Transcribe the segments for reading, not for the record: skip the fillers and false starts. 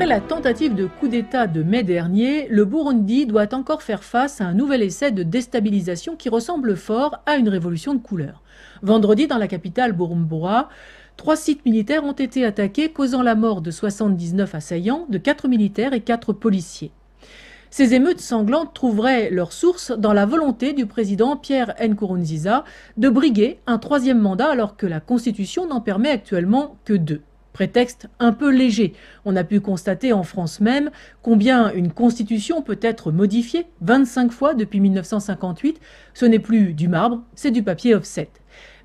Après la tentative de coup d'État de mai dernier, le Burundi doit encore faire face à un nouvel essai de déstabilisation qui ressemble fort à une révolution de couleur. Vendredi, dans la capitale Bujumbura, 3 sites militaires ont été attaqués, causant la mort de 79 assaillants, de 4 militaires et 4 policiers. Ces émeutes sanglantes trouveraient leur source dans la volonté du président Pierre Nkurunziza de briguer un 3e mandat alors que la Constitution n'en permet actuellement que 2. Prétexte un peu léger. On a pu constater en France même combien une constitution peut être modifiée 25 fois depuis 1958. Ce n'est plus du marbre, c'est du papier offset.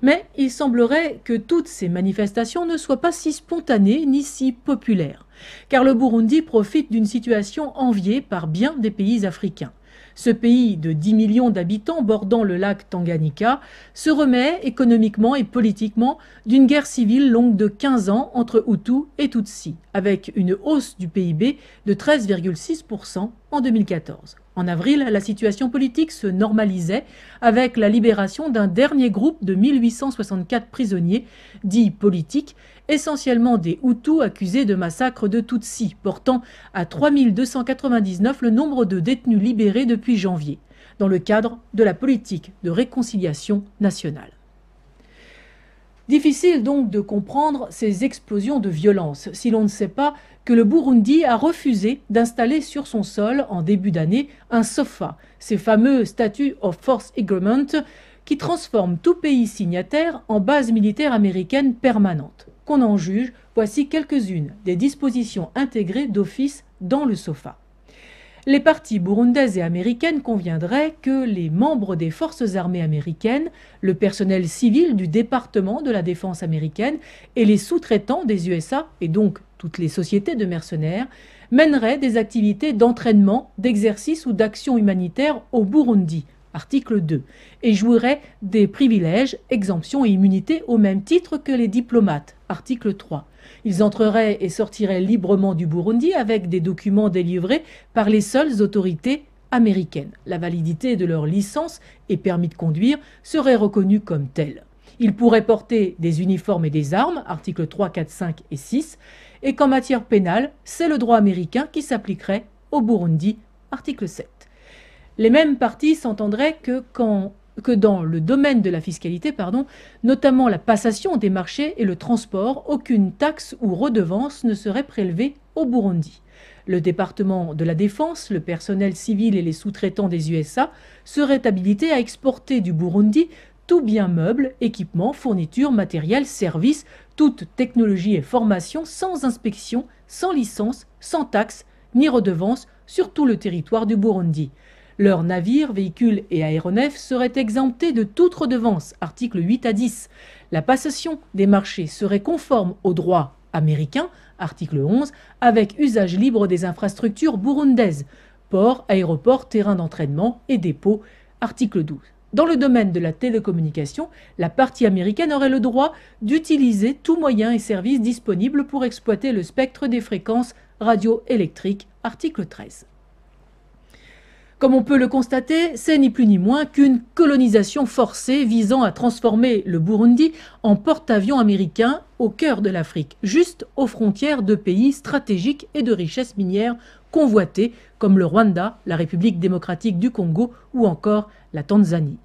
Mais il semblerait que toutes ces manifestations ne soient pas si spontanées ni si populaires. Car le Burundi profite d'une situation enviée par bien des pays africains. Ce pays de 10 millions d'habitants bordant le lac Tanganyika se remet économiquement et politiquement d'une guerre civile longue de 15 ans entre Hutus et Tutsis, avec une hausse du PIB de 13,6% en 2014. En avril, la situation politique se normalisait avec la libération d'un dernier groupe de 1864 prisonniers dits politiques, essentiellement des Hutus accusés de massacre de Tutsis, portant à 3299 le nombre de détenus libérés depuis janvier, dans le cadre de la politique de réconciliation nationale. Difficile donc de comprendre ces explosions de violence si l'on ne sait pas que le Burundi a refusé d'installer sur son sol en début d'année un SOFA, ces fameux Statute of Force Agreement qui transforment tout pays signataire en base militaire américaine permanente. Qu'on en juge, voici quelques-unes des dispositions intégrées d'office dans le SOFA. Les parties burundaises et américaines conviendraient que les membres des forces armées américaines, le personnel civil du département de la défense américaine et les sous-traitants des USA, et donc toutes les sociétés de mercenaires, mèneraient des activités d'entraînement, d'exercice ou d'action humanitaire au Burundi, article 2, et jouiraient des privilèges, exemptions et immunités au même titre que les diplomates, article 3. Ils entreraient et sortiraient librement du Burundi avec des documents délivrés par les seules autorités américaines. La validité de leur licence et permis de conduire serait reconnue comme telle. Ils pourraient porter des uniformes et des armes, articles 3, 4, 5 et 6, et qu'en matière pénale, c'est le droit américain qui s'appliquerait au Burundi, article 7. Les mêmes parties s'entendraient que dans le domaine de la fiscalité, notamment la passation des marchés et le transport, aucune taxe ou redevance ne serait prélevée au Burundi. Le département de la Défense, le personnel civil et les sous-traitants des USA seraient habilités à exporter du Burundi tout bien meuble, équipement, fourniture, matériel, services, toute technologie et formation sans inspection, sans licence, sans taxe ni redevance sur tout le territoire du Burundi. Leurs navires, véhicules et aéronefs seraient exemptés de toute redevance, articles 8 à 10. La passation des marchés serait conforme au droit américain, article 11, avec usage libre des infrastructures burundaises, ports, aéroports, terrains d'entraînement et dépôts, article 12. Dans le domaine de la télécommunication, la partie américaine aurait le droit d'utiliser tout moyen et service disponible pour exploiter le spectre des fréquences radioélectriques, article 13. Comme on peut le constater, c'est ni plus ni moins qu'une colonisation forcée visant à transformer le Burundi en porte-avions américain au cœur de l'Afrique, juste aux frontières de pays stratégiques et de richesses minières convoités comme le Rwanda, la République démocratique du Congo ou encore la Tanzanie.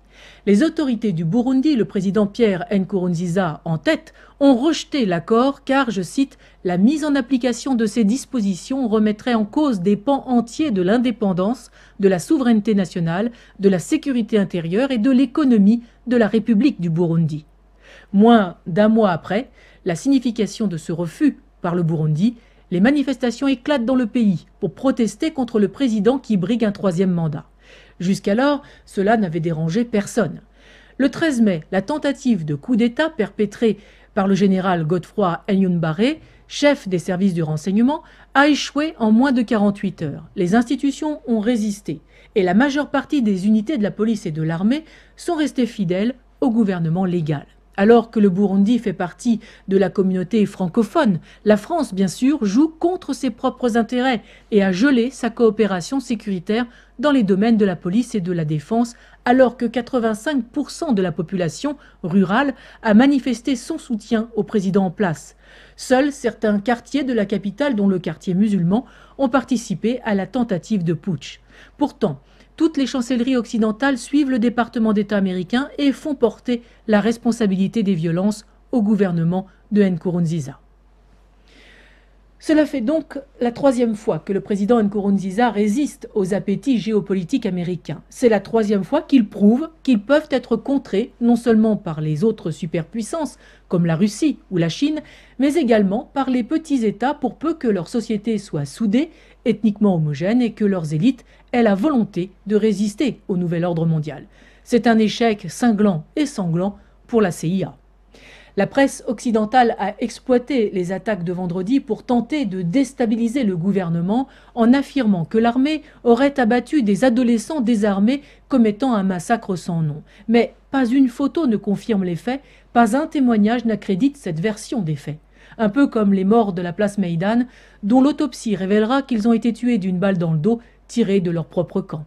Les autorités du Burundi, le président Pierre Nkurunziza en tête, ont rejeté l'accord car, je cite, « la mise en application de ces dispositions remettrait en cause des pans entiers de l'indépendance, de la souveraineté nationale, de la sécurité intérieure et de l'économie de la République du Burundi ». Moins d'un mois après, la signification de ce refus par le Burundi, les manifestations éclatent dans le pays pour protester contre le président qui brigue un 3e mandat. Jusqu'alors, cela n'avait dérangé personne. Le 13 mai, la tentative de coup d'État perpétrée par le général Godefroy Enyumbare, chef des services du renseignement, a échoué en moins de 48 heures. Les institutions ont résisté et la majeure partie des unités de la police et de l'armée sont restées fidèles au gouvernement légal. Alors que le Burundi fait partie de la communauté francophone, la France, bien sûr, joue contre ses propres intérêts et a gelé sa coopération sécuritaire dans les domaines de la police et de la défense, alors que 85% de la population rurale a manifesté son soutien au président en place. Seuls certains quartiers de la capitale, dont le quartier musulman, ont participé à la tentative de putsch. Pourtant, toutes les chancelleries occidentales suivent le département d'État américain et font porter la responsabilité des violences au gouvernement de Nkurunziza. Cela fait donc la troisième fois que le président Nkurunziza résiste aux appétits géopolitiques américains. C'est la troisième fois qu'ils prouvent qu'ils peuvent être contrés non seulement par les autres superpuissances comme la Russie ou la Chine, mais également par les petits États pour peu que leur société soit soudée, ethniquement homogène et que leurs élites aient la volonté de résister au nouvel ordre mondial. C'est un échec cinglant et sanglant pour la CIA. La presse occidentale a exploité les attaques de vendredi pour tenter de déstabiliser le gouvernement en affirmant que l'armée aurait abattu des adolescents désarmés commettant un massacre sans nom. Mais pas une photo ne confirme les faits, pas un témoignage n'accrédite cette version des faits. Un peu comme les morts de la place Maïdan, dont l'autopsie révélera qu'ils ont été tués d'une balle dans le dos tirée de leur propre camp.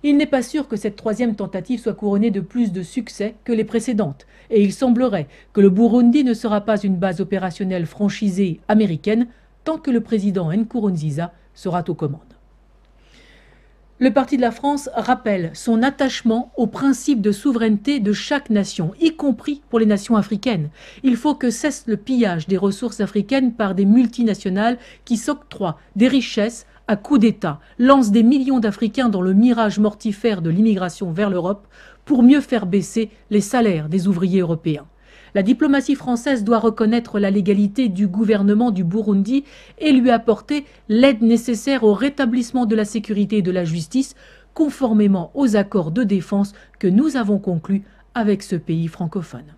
Il n'est pas sûr que cette troisième tentative soit couronnée de plus de succès que les précédentes, et il semblerait que le Burundi ne sera pas une base opérationnelle franchisée américaine tant que le président Nkurunziza sera aux commandes. Le Parti de la France rappelle son attachement au principe de souveraineté de chaque nation, y compris pour les nations africaines. Il faut que cesse le pillage des ressources africaines par des multinationales qui s'octroient des richesses à coup d'État, lancent des millions d'Africains dans le mirage mortifère de l'immigration vers l'Europe pour mieux faire baisser les salaires des ouvriers européens. La diplomatie française doit reconnaître la légalité du gouvernement du Burundi et lui apporter l'aide nécessaire au rétablissement de la sécurité et de la justice, conformément aux accords de défense que nous avons conclus avec ce pays francophone.